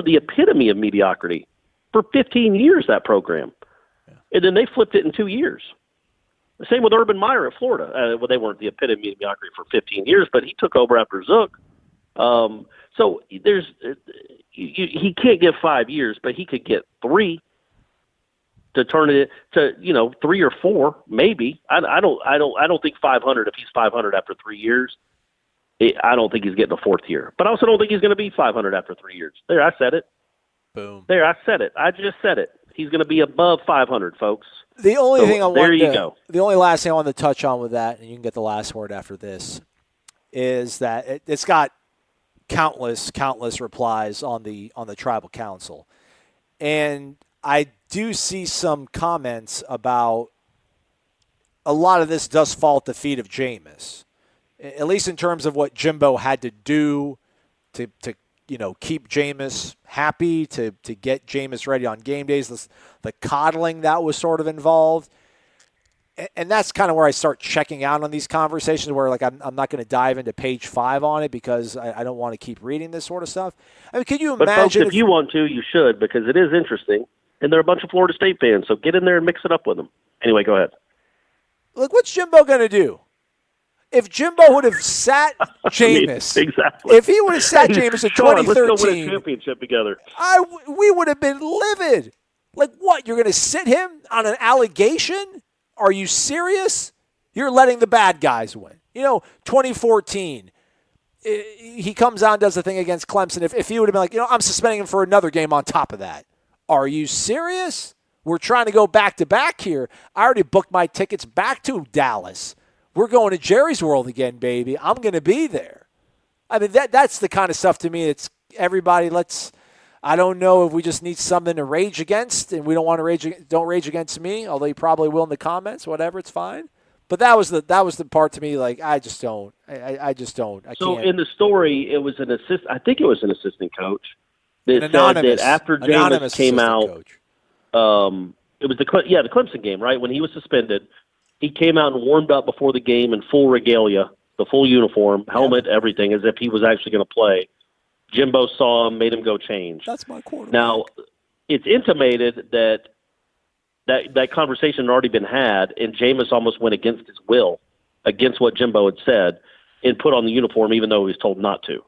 the epitome of mediocrity for 15 years, that program. Yeah. And then they flipped it in 2 years. The same with Urban Meyer at Florida. They weren't the epitome of mediocrity for 15 years, but he took over after Zook. So he can't get 5 years, but he could get 3 to turn it to 3 or 4 maybe. I don't think 500. If he's 500 after 3 years, I don't think he's getting a 4th year. But I also don't think he's going to be 500 after 3 years. There, I said it. Boom. There, I said it. I just said it. He's going to be above 500, folks. The only The only last thing I wanted to touch on with that, and you can get the last word after this, is that it's got countless replies on the tribal council, and I do see some comments about a lot of this does fall at the feet of Jameis, at least in terms of what Jimbo had to do to keep Jameis happy, to get Jameis ready on game days, the coddling that was sort of involved. And that's kind of where I start checking out on these conversations where, like, I'm not going to dive into page 5 on it because I don't want to keep reading this sort of stuff. I mean, can you imagine? But folks, if you want to, you should, because it is interesting. And they're a bunch of Florida State fans, so get in there and mix it up with them. Anyway, go ahead. Look, what's Jimbo going to do? If Jimbo would have sat Jameis, exactly. If he would have sat Jameis in 2013, let's go win a championship together. We would have been livid. Like, what? You're going to sit him on an allegation? Are you serious? You're letting the bad guys win. 2014, he comes out and does the thing against Clemson. If he would have been like, I'm suspending him for another game on top of that. Are you serious? We're trying to go back-to-back here. I already booked my tickets back to Dallas. We're going to Jerry's World again, baby. I'm going to be there. I mean, that's the kind of stuff to me. It's everybody, I don't know if we just need something to rage against, and we don't want to don't rage against me, although you probably will in the comments, whatever, it's fine. But that was the part to me, like, I just don't. I just don't. I can't. In the story, it was I think it was an assistant coach that said that after Jameis came out, it was the Clemson game, right? When he was suspended, he came out and warmed up before the game in full regalia, the full uniform, helmet, everything, as if he was actually going to play. Jimbo saw him, made him go change. That's my quarterback. Now, it's intimated that conversation had already been had, and Jameis almost went against his will, against what Jimbo had said, and put on the uniform even though he was told not to.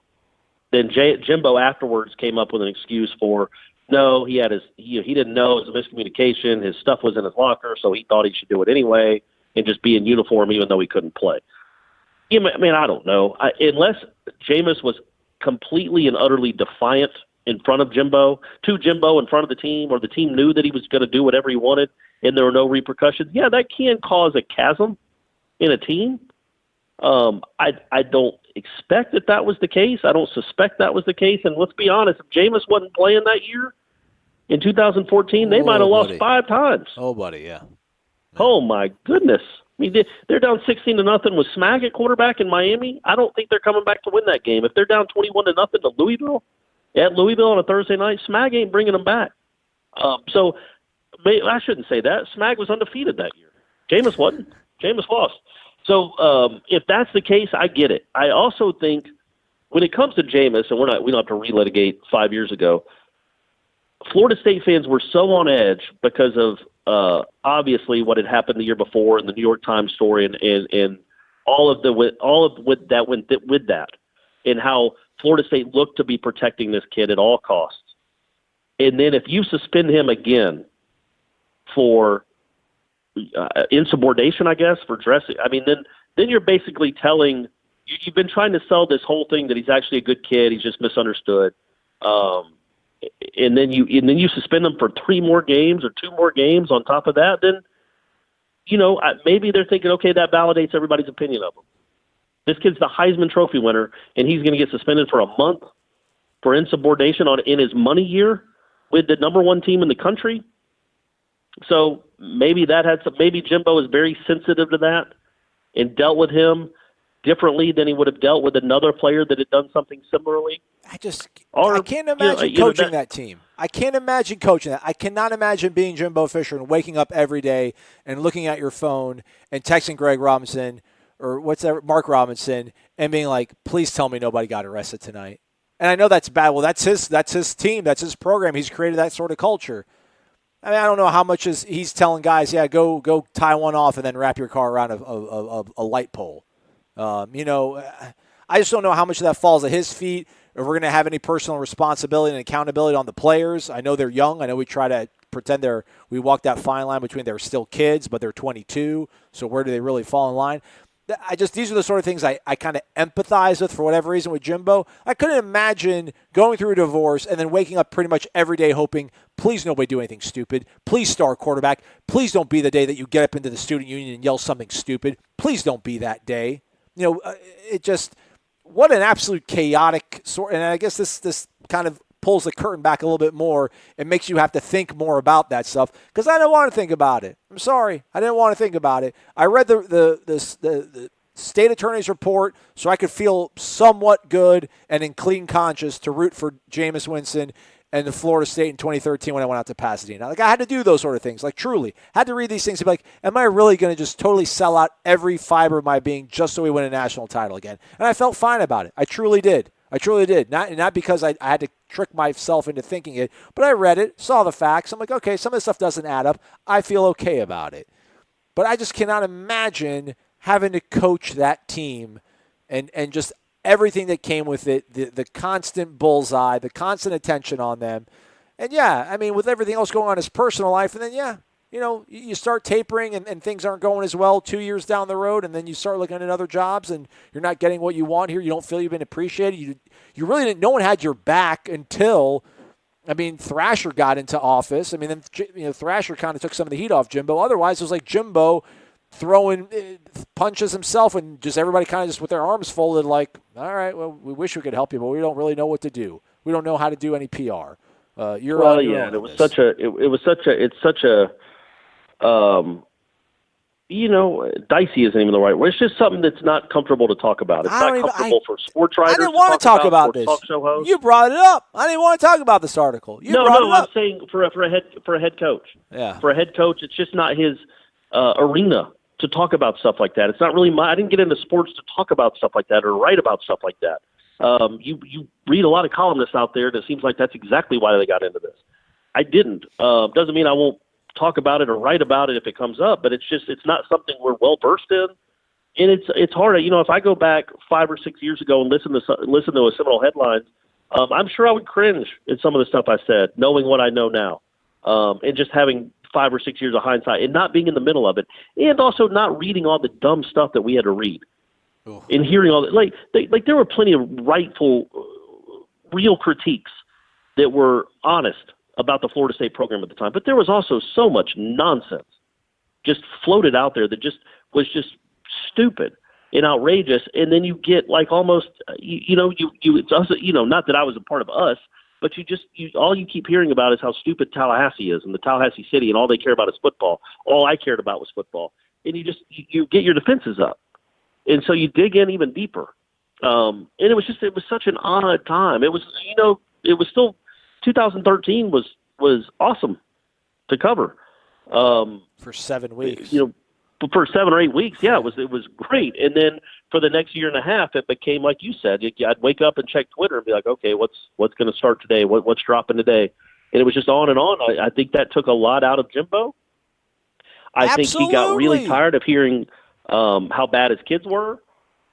Then Jimbo afterwards came up with an excuse for, no, he didn't know it was a miscommunication. His stuff was in his locker, so he thought he should do it anyway and just be in uniform even though he couldn't play. I mean, I don't know. Unless Jameis was completely and utterly defiant in front of Jimbo, to Jimbo in front of the team, or the team knew that he was going to do whatever he wanted and there were no repercussions, that can cause a chasm. in a team. I don't expect that was the case. I don't suspect that was the case. And let's be honest, if Jameis wasn't playing that year in 2014, they might have lost 5 times. Oh, buddy, yeah. Oh, my goodness. I mean, they're down 16-0 with Smack at quarterback in Miami. I don't think they're coming back to win that game. If they're down 21-0 to Louisville, at Louisville on a Thursday night, Smack ain't bringing them back. So I shouldn't say that. Smack was undefeated that year. Jameis wasn't. Jameis lost. So if that's the case, I get it. I also think when it comes to Jameis, and we don't have to relitigate 5 years ago, Florida State fans were so on edge because of obviously what had happened the year before and the New York Times story and all of what that went with that, and how Florida State looked to be protecting this kid at all costs. And then if you suspend him again for insubordination, I guess, for dressing, I mean, then you're basically telling you've been trying to sell this whole thing that he's actually a good kid, he's just misunderstood. And then you suspend them for 3 more games or 2 more games on top of that, then, maybe they're thinking, okay, that validates everybody's opinion of him. This kid's the Heisman Trophy winner, and he's going to get suspended for a month for insubordination in his money year with the number 1 team in the country. So maybe maybe Jimbo is very sensitive to that and dealt with him differently than he would have dealt with another player that had done something similarly. I can't imagine coaching that team. I can't imagine coaching that. I cannot imagine being Jimbo Fisher and waking up every day and looking at your phone and texting Greg Robinson or Mark Robinson and being like, please tell me nobody got arrested tonight. And I know that's bad. Well, that's his team. That's his program. He's created that sort of culture. I mean, I don't know how much he's telling guys, yeah, go tie one off and then wrap your car around a light pole. I just don't know how much of that falls at his feet. If we're going to have any personal responsibility and accountability on the players. I know they're young. I know we try to pretend we walk that fine line between they're still kids, but they're 22. So where do they really fall in line? These are the sort of things I kind of empathize with for whatever reason with Jimbo. I couldn't imagine going through a divorce and then waking up pretty much every day hoping, please nobody do anything stupid. Please star quarterback. Please don't be the day that you get up into the student union and yell something stupid. Please don't be that day. What an absolute chaotic sort. And I guess this kind of pulls the curtain back a little bit more and makes you have to think more about that stuff because I didn't want to think about it. I'm sorry. I didn't want to think about it. I read the state attorney's report so I could feel somewhat good and in clean conscience to root for Jameis Winston and the Florida State in 2013 when I went out to Pasadena. I had to do those sort of things. Truly. Had to read these things and be like, am I really going to just totally sell out every fiber of my being just so we win a national title again? And I felt fine about it. I truly did. Not because I had to trick myself into thinking it, but I read it, saw the facts. I'm like, okay, some of this stuff doesn't add up. I feel okay about it. But I just cannot imagine having to coach that team and just everything that came with it, the constant bullseye, the constant attention on them. And, yeah, I mean, with everything else going on in his personal life, and then, yeah, you start tapering and things aren't going as well 2 years down the road, and then you start looking at other jobs and you're not getting what you want here. You don't feel you've been appreciated. You really didn't. No one had your back until, Thrasher got into office. Then Thrasher kind of took some of the heat off Jimbo. Otherwise, it was like Jimbo throwing punches himself and just everybody kind of just with their arms folded like, all right, well, we wish we could help you, but we don't really know what to do. We don't know how to do any PR. It's such a dicey isn't even the right word. It's just something that's not comfortable to talk about. It's not comfortable for sports writers. I didn't want to talk about this. Talk show hosts. You brought it up. I didn't want to talk about this article. I'm saying for a head coach. Yeah. For a head coach, it's just not his arena to talk about stuff like that. It's not really I didn't get into sports to talk about stuff like that or write about stuff like that. You read a lot of columnists out there that seems like that's exactly why they got into this. I didn't. Doesn't mean I won't talk about it or write about it if it comes up, but it's not something we're well versed in. And it's hard. If I go back 5 or 6 years ago and listen to a Seminole headlines, I'm sure I would cringe at some of the stuff I said, knowing what I know now, and just having 5 or 6 years of hindsight and not being in the middle of it, and also not reading all the dumb stuff that we had to read. Ooh. And hearing all that, there were plenty of real critiques that were honest about the Florida State program at the time, but there was also so much nonsense just floated out there that just was just stupid and outrageous. And then you get like almost, it's also, not that I was a part of us, but all you keep hearing about is how stupid Tallahassee is and the Tallahassee city, and all they care about is football. All I cared about was football. And you get your defenses up. And so you dig in even deeper. And it was such an odd time. It was, it was still 2013 was awesome to cover. For 7 weeks. For 7 or 8 weeks, yeah, it was great. And then for the next year and a half, it became like you said. I'd wake up and check Twitter and be like, okay, what's going to start today? What's dropping today? And it was just on and on. I think that took a lot out of Jimbo. I think he got really tired of hearing how bad his kids were,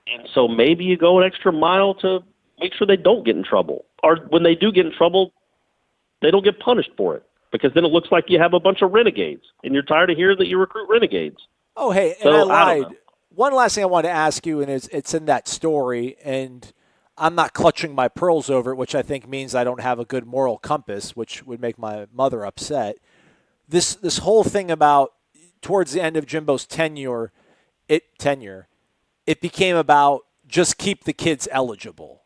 and so maybe you go an extra mile to make sure they don't get in trouble, or when they do get in trouble, they don't get punished for it, because then it looks like you have a bunch of renegades, and you're tired of hearing that you recruit renegades. Oh, hey, and I lied. One last thing I want to ask you, and it's in that story, and I'm not clutching my pearls over it, which I think means I don't have a good moral compass, which would make my mother upset. This whole thing about towards the end of Jimbo's tenure, it became about just keep the kids eligible.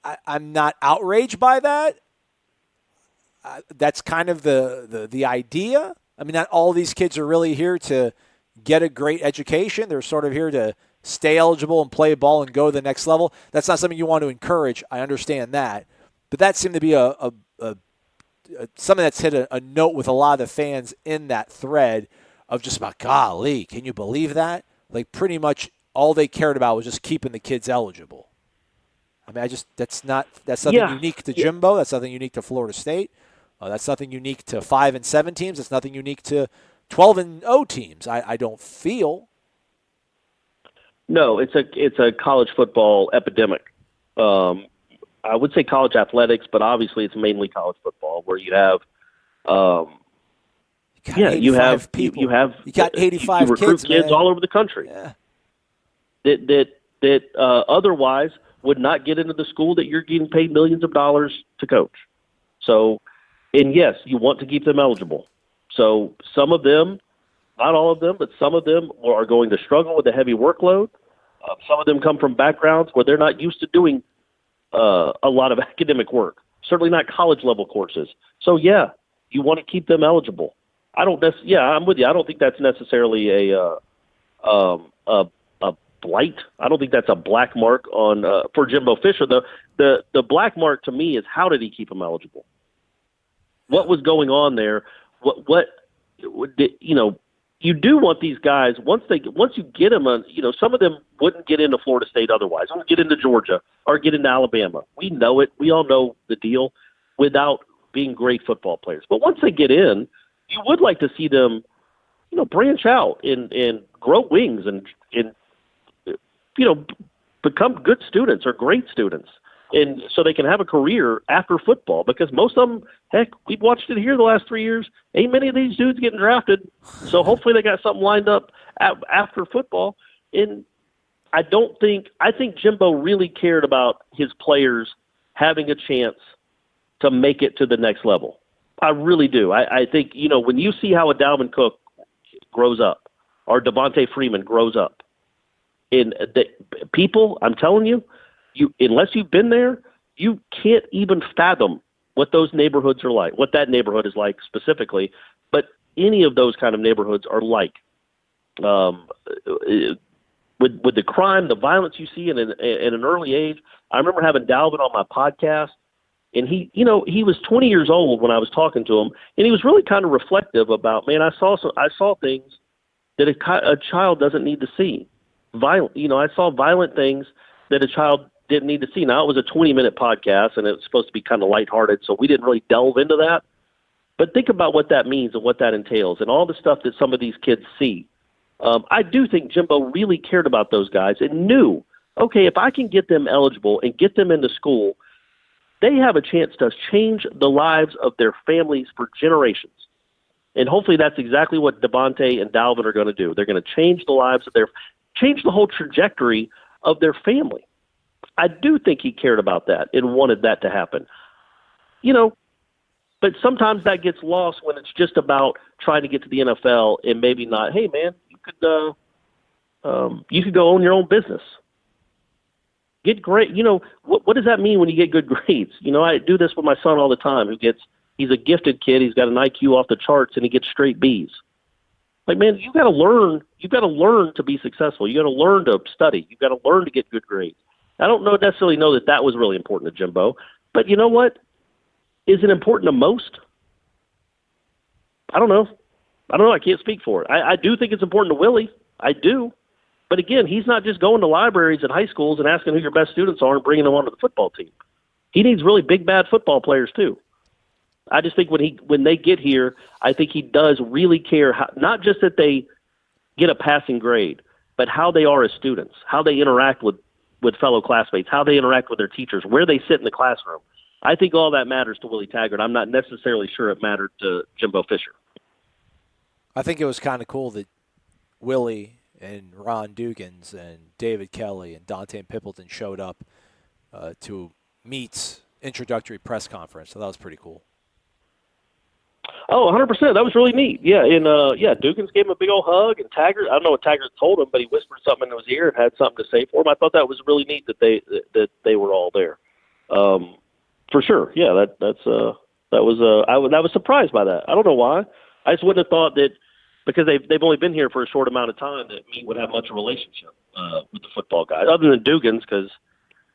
I'm not outraged by that. That's kind of the idea. I mean, not all these kids are really here to get a great education. They're sort of here to stay eligible and play ball and go to the next level. That's not something you want to encourage. I understand that. But that seemed to be something that's hit a note with a lot of the fans in that thread of just about, golly, can you believe that? Like pretty much all they cared about was just keeping the kids eligible. I mean, that's nothing unique to Jimbo. That's nothing unique to Florida State. That's nothing unique to 5 and 7 teams. It's nothing unique to 12 and 0 teams. I don't feel. No, it's a college football epidemic. I would say college athletics, but obviously it's mainly college football, where you have, you got 85 you recruit kids all over the country that otherwise would not get into the school that you're getting paid millions of dollars to coach. So, and yes, you want to keep them eligible. So some of them, not all of them, but some of them are going to struggle with a heavy workload. Some of them come from backgrounds where they're not used to doing a lot of academic work, certainly not college-level courses. So, yeah, you want to keep them eligible. I'm with you. I don't think that's necessarily a blight. I don't think that's a black mark on for Jimbo Fisher. The black mark to me is, how did he keep them eligible? What was going on there? You do want these guys, once you get them, some of them wouldn't get into Florida State otherwise. Wouldn't get into Georgia or get into Alabama. We know it. We all know the deal, without being great football players. But once they get in, you would like to see them, branch out and grow wings and become good students or great students. And so they can have a career after football, because most of them, heck, we've watched it here the last 3 years. Ain't many of these dudes getting drafted. So hopefully they got something lined up after football. And I think Jimbo really cared about his players having a chance to make it to the next level. I really do. I think, when you see how a Dalvin Cook grows up, or Devontae Freeman grows up, and the people, I'm telling you, unless you've been there, you can't even fathom what those neighborhoods are like, what that neighborhood is like specifically, but any of those kind of neighborhoods are like. With the crime, the violence you see in an early age. I remember having Dalvin on my podcast, and he was 20 years old when I was talking to him, and he was really kind of reflective about, man, I saw things that a child doesn't need to see. I saw violent things that a child didn't need to see. Now, it was a 20-minute podcast, and it was supposed to be kind of lighthearted, so we didn't really delve into that. But think about what that means and what that entails and all the stuff that some of these kids see. I do think Jimbo really cared about those guys and knew, okay, if I can get them eligible and get them into school, they have a chance to change the lives of their families for generations. And hopefully that's exactly what Devontae and Dalvin are going to do. They're going to change the lives of change the whole trajectory of their family. I do think he cared about that and wanted that to happen. But sometimes that gets lost when it's just about trying to get to the NFL and maybe not, hey, man, could go own your own business. Get great. What does that mean when you get good grades? I do this with my son all the time. He's a gifted kid. He's got an IQ off the charts, and he gets straight B's. Like, man, you got to learn. You got to learn to be successful. You got to learn to study. You got to learn to get good grades. I don't necessarily know that was really important to Jimbo, but you know what? Is it important to most? I don't know. I can't speak for it. I do think it's important to Willie. I do. But again, he's not just going to libraries at high schools and asking who your best students are and bringing them onto the football team. He needs really big, bad football players too. I just think when they get here, I think he does really care, not just that they get a passing grade, but how they are as students, how they interact with fellow classmates, how they interact with their teachers, where they sit in the classroom. I think all that matters to Willie Taggart. I'm not necessarily sure it mattered to Jimbo Fisher. I think it was kind of cool that Willie and Ron Dugans and David Kelly and Dante Pippleton showed up to Meat's introductory press conference. So that was pretty cool. Oh, 100%. That was really neat. Yeah, and Dugans gave him a big old hug, and Taggart, I don't know what Taggart told him, but he whispered something into his ear and had something to say for him. I thought that was really neat that they were all there. For sure. Yeah, I was surprised by that. I don't know why. I just wouldn't have thought that, because they've only been here for a short amount of time, that Meat would have much of a relationship with the football guys, other than Dugans, because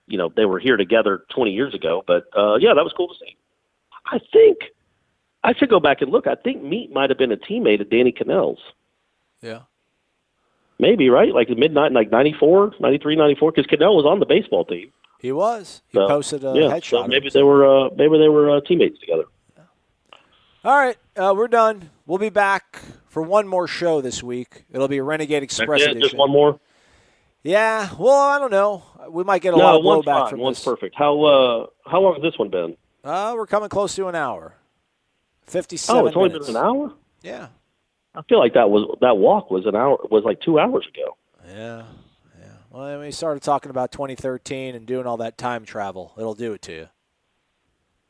they were here together 20 years ago. But that was cool to see. I think I should go back and look. I think Meat might have been a teammate of Danny Cannell's. Yeah, maybe, right? Like midnight, like 94, 93, 94, because Cannell was on the baseball team. He was. He posted a headshot. So maybe they were teammates together. All right, we're done. We'll be back for one more show this week. It'll be a Renegade Express edition. Just one more? Yeah. Well, I don't know. We might get a lot of blowback from this. One's perfect. How long has this one been? We're coming close to an hour. 57 minutes. Oh, it's only been an hour? Yeah. I feel like that walk was like 2 hours ago. Yeah. Well, then we started talking about 2013 and doing all that time travel. It'll do it to you.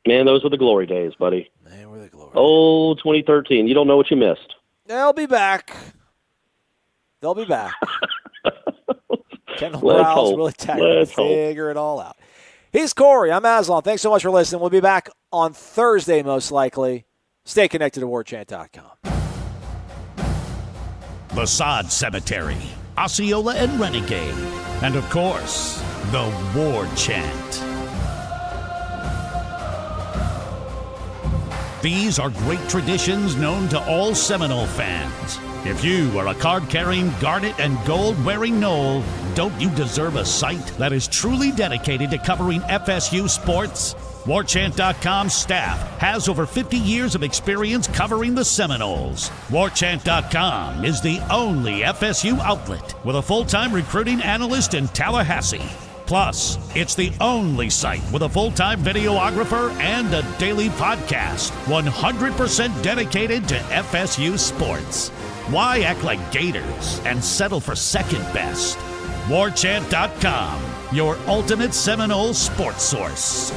Man, those were the glory days, buddy. Man, were the glory. Oh, 2013. You don't know what you missed. They'll be back. Kendall Browse, Willie Taggart, figure it all out. He's Corey. I'm Aslan. Thanks so much for listening. We'll be back on Thursday, most likely. Stay connected to warchant.com. The Sod Cemetery, Osceola and Renegade, and of course, the War Chant. These are great traditions known to all Seminole fans. If you are a card-carrying, garnet and gold-wearing Nole, don't you deserve a site that is truly dedicated to covering FSU sports? WarChant.com's staff has over 50 years of experience covering the Seminoles. WarChant.com is the only FSU outlet with a full-time recruiting analyst in Tallahassee. Plus, it's the only site with a full-time videographer and a daily podcast, 100% dedicated to FSU sports. Why act like Gators and settle for second best? WarChant.com, your ultimate Seminole sports source.